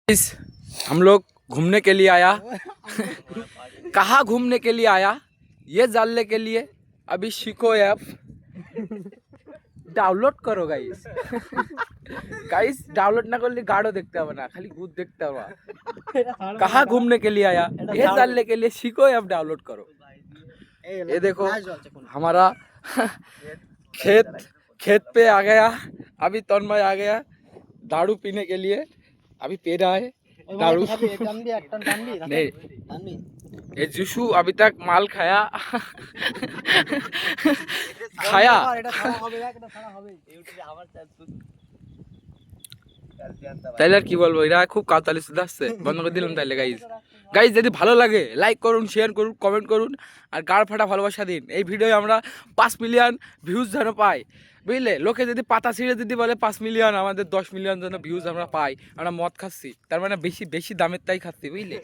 हम लोग घूमने के लिए आया कहाँ घूमने के लिए आया ये जानने के लिए अभी शिको ऐप डाउनलोड करो गाइस गाइस डाउनलोड ना करले गाड़ो देखते हो ना खाली भूत देखते हो कहाँ घूमने के लिए आया ये जानने के लिए शिको ऐप डाउनलोड करो। ये देखो हमारा खेत पे आ गया अभी तन्मय आ गया दारू पीने के लिए अभी पी रहा है दारू नहीं ये जुशु अभी तक माल खाया खाया তাইলে আর কি বলবো এরা খুব কাতালি সুদাচ্ছে বন্ধ করে দিলাম তাইলে গাইজ গাইজ যদি ভালো লাগে লাইক করুন শেয়ার করুন কমেন্ট করুন আর গাড় ফাটা ভালোবাসা দিন। এই ভিডিও আমরা 5 মিলিয়ন ভিউজ যেন পাই বুঝলে লোকে যদি পাতা ছিঁড়ে যদি বলে 5 মিলিয়ন আমাদের 10 মিলিয়ন যেন ভিউজ আমরা পাই আমরা মদ খাচ্ছি তার মানে বেশি বেশি দামের তাই খাচ্ছি বুঝলে।